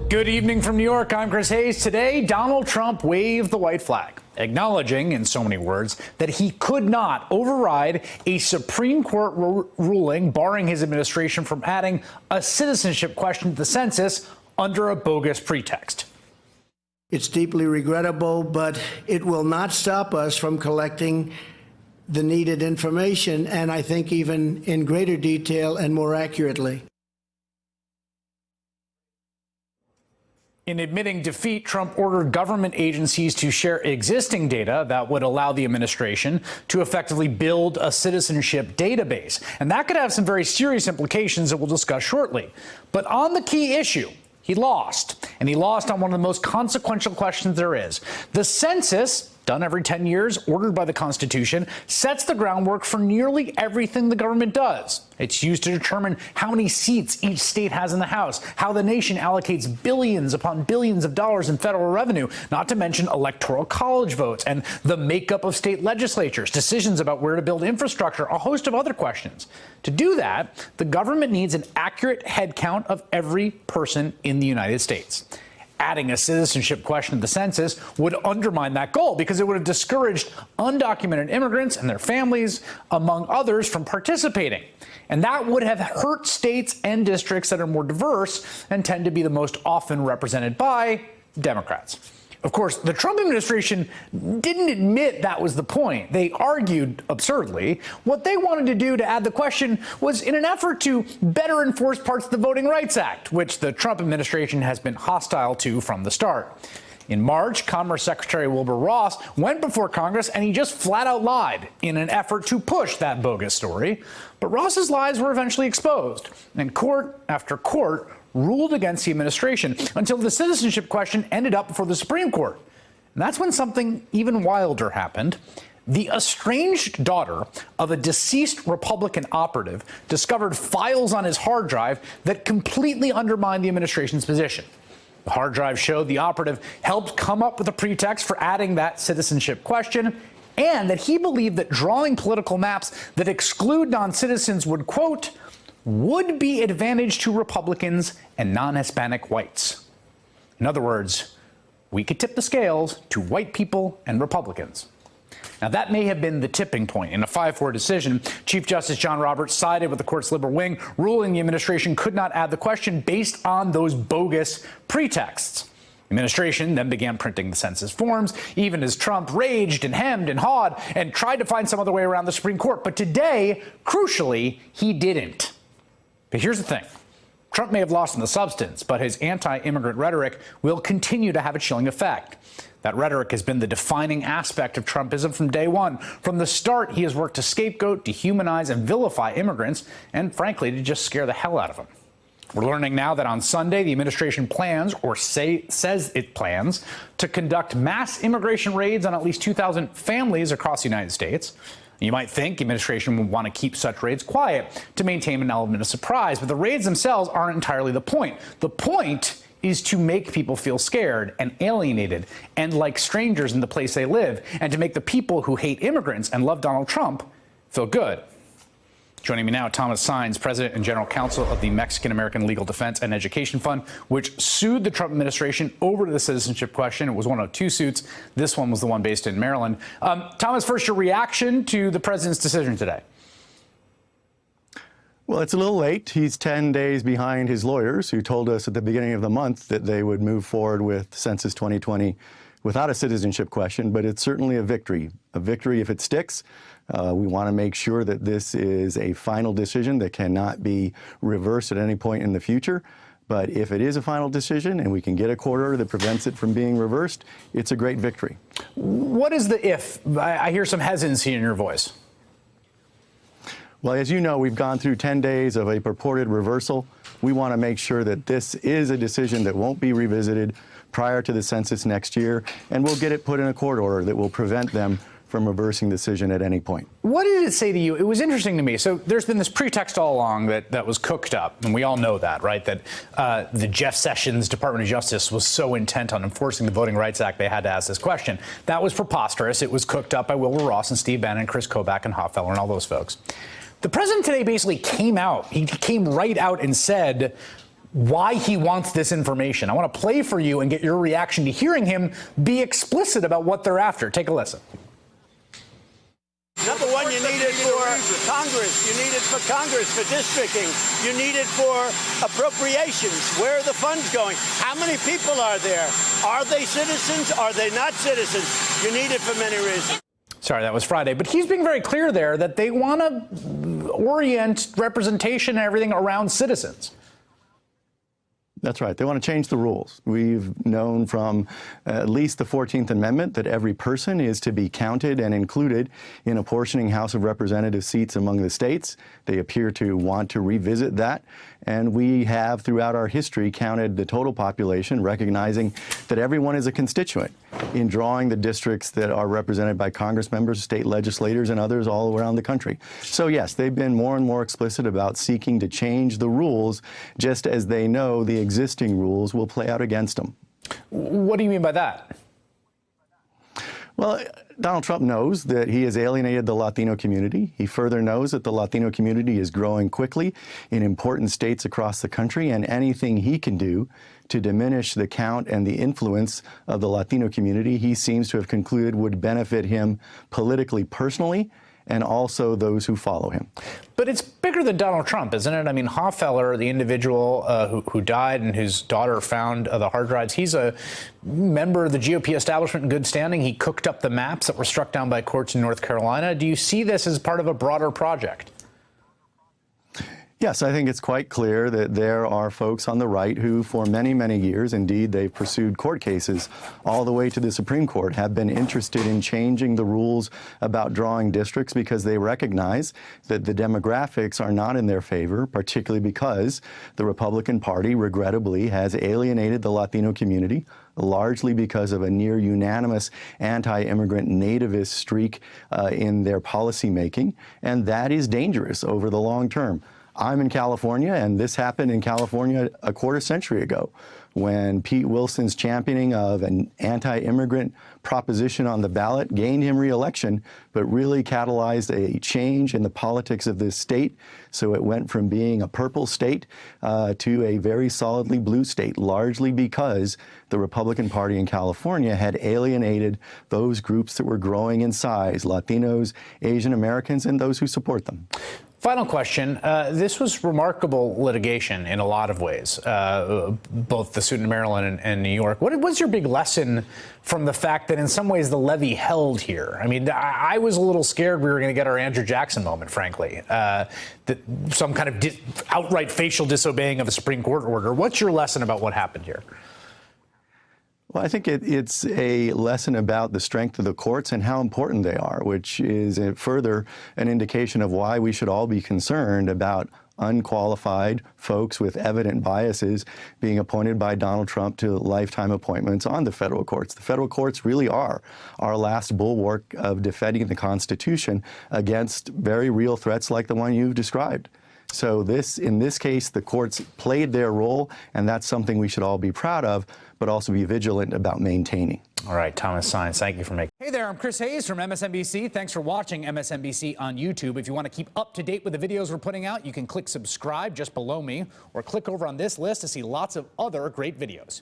Good evening from New York. I'm Chris Hayes. Today, Donald Trump waved the white flag, acknowledging, in so many words, that he could not override a Supreme Court ruling barring his administration from adding a citizenship question to the census under a bogus pretext. It's deeply regrettable, but it will not stop us from collecting the needed information, and I think even in greater detail and more accurately. In admitting defeat, Trump ordered government agencies to share existing data that would allow the administration to effectively build a citizenship database. And that could have some very serious implications that we'll discuss shortly. But on the key issue, he lost. And he lost on one of the most consequential questions there is. The census, done every 10 years, ordered by the Constitution, sets the groundwork for nearly everything the government does. It's used to determine how many seats each state has in the House, how the nation allocates billions upon billions of dollars in federal revenue, not to mention electoral college votes and the makeup of state legislatures, decisions about where to build infrastructure, a host of other questions. To do that, the government needs an accurate head count of every person in the United States. Adding a citizenship question to the census would undermine that goal because it would have discouraged undocumented immigrants and their families, among others, from participating. And that would have hurt states and districts that are more diverse and tend to be the most often represented by Democrats. Of course, the Trump administration didn't admit that was the point. They argued absurdly. What they wanted to do to add the question was in an effort to better enforce parts of the Voting Rights Act, which the Trump administration has been hostile to from the start. In March, Commerce Secretary Wilbur Ross went before Congress and he just flat out lied in an effort to push that bogus story. But Ross's lies were eventually exposed, and court after court ruled against the administration until the citizenship question ended up before the Supreme Court. And that's when something even wilder happened. The estranged daughter of a deceased Republican operative discovered files on his hard drive that completely undermined the administration's position. The hard drive showed the operative helped come up with a pretext for adding that citizenship question, and that he believed that drawing political maps that exclude non-citizens would, quote, would be advantage to Republicans and non-Hispanic whites. In other words, we could tip the scales to white people and Republicans. Now, that may have been the tipping point. In a 5-4 decision, Chief Justice John Roberts sided with the court's liberal wing, ruling the administration could not add the question based on those bogus pretexts. The administration then began printing the census forms, even as Trump raged and hemmed and hawed and tried to find some other way around the Supreme Court. But today, crucially, he didn't. But here's the thing. Trump may have lost in the substance, but his anti-immigrant rhetoric will continue to have a chilling effect. That rhetoric has been the defining aspect of Trumpism from day one. From the start, he has worked to scapegoat, dehumanize, and vilify immigrants, and frankly, to just scare the hell out of them. We're learning now that on Sunday, the administration plans, or says it plans, to conduct mass immigration raids on at least 2,000 families across the United States. You might think the administration would want to keep such raids quiet to maintain an element of surprise, but the raids themselves aren't entirely the point. The point is to make people feel scared and alienated and like strangers in the place they live, and to make the people who hate immigrants and love Donald Trump feel good. Joining me now, Thomas Saenz, President and General Counsel of the Mexican-American Legal Defense and Education Fund, which sued the Trump administration over the citizenship question. It was one of 2 suits. This one was the one based in Maryland. Thomas, first, your reaction to the president's decision today? Well, it's a little late. He's 10 days behind his lawyers, who told us at the beginning of the month that they would move forward with Census 2020 without a citizenship question, but it's certainly a victory. A victory if it sticks. We want to make sure that this is a final decision that cannot be reversed at any point in the future. But if it is a final decision and we can get a court order that prevents it from being reversed, it's a great victory. What is the if? I hear some hesitancy in your voice. Well, as you know, we've gone through 10 days of a purported reversal. We want to make sure that this is a decision that won't be revisited prior to the census next year, and we'll get it put in a court order that will prevent them from reversing the decision at any point. What did it say to you? It was interesting to me. So there's been this pretext all along that was cooked up, and we all know that, right? That the Jeff Sessions Department of Justice was so intent on enforcing the Voting Rights Act, they had to ask this question. That was preposterous. It was cooked up by Wilbur Ross and Steve Bannon and Chris Kobach and Hoffeller and all those folks. The president today basically came out. He came right out and said, why he wants this information. I want to play for you and get your reaction to hearing him be explicit about what they're after. Take a listen. Number one, you need it for Congress. You need it for Congress, for districting. You need it for appropriations. Where are the funds going? How many people are there? Are they citizens? Are they not citizens? You need it for many reasons. Sorry, that was Friday. But he's being very clear there that they want to orient representation and everything around citizens. That's right. They want to change the rules. We've known from at least the 14th Amendment that every person is to be counted and included in apportioning House of Representatives seats among the states. They appear to want to revisit that. And we have, throughout our history, counted the total population, recognizing that everyone is a constituent in drawing the districts that are represented by Congress members, state legislators, and others all around the country. So, yes, they've been more and more explicit about seeking to change the rules, just as they know the existing rules will play out against them. What do you mean by that? Well, Donald Trump knows that he has alienated the Latino community. He further knows that the Latino community is growing quickly in important states across the country, and anything he can do to diminish the count and the influence of the Latino community, he seems to have concluded would benefit him politically, personally, and also those who follow him. But it's bigger than Donald Trump, isn't it? I mean, Hoffeller, the individual who died and whose daughter found the hard drives, he's a member of the GOP establishment in good standing. He cooked up the maps that were struck down by courts in North Carolina. Do you see this as part of a broader project? Yes, I think it's quite clear that there are folks on the right who, for many, many years, indeed, they've pursued court cases all the way to the Supreme Court, have been interested in changing the rules about drawing districts because they recognize that the demographics are not in their favor, particularly because the Republican Party, regrettably, has alienated the Latino community, largely because of a near unanimous anti-immigrant nativist streak in their policymaking, and that is dangerous over the long term. I'm in California, and this happened in California a quarter century ago when Pete Wilson's championing of an anti-immigrant proposition on the ballot gained him re-election, but really catalyzed a change in the politics of this state. So it went from being a purple state to a very solidly blue state, largely because the Republican Party in California had alienated those groups that were growing in size, Latinos, Asian Americans, and those who support them. Final question. This was remarkable litigation in a lot of ways, both the suit in Maryland and New York. What was your big lesson from the fact that in some ways the levee held here? I mean, I was a little scared we were going to get our Andrew Jackson moment, frankly, that some kind of outright facial disobeying of a Supreme Court order. What's your lesson about what happened here? Well, I think it's a lesson about the strength of the courts and how important they are, which is further an indication of why we should all be concerned about unqualified folks with evident biases being appointed by Donald Trump to lifetime appointments on the federal courts. The federal courts really are our last bulwark of defending the Constitution against very real threats like the one you've described. So in this case, the courts played their role, and that's something we should all be proud of, but also be vigilant about maintaining. All right, Thomas Saenz, thank you for making. Hey there, I'm Chris Hayes from MSNBC. Thanks for watching MSNBC on YouTube. If you want to keep up to date with the videos we're putting out, you can click subscribe just below me, or click over on this list to see lots of other great videos.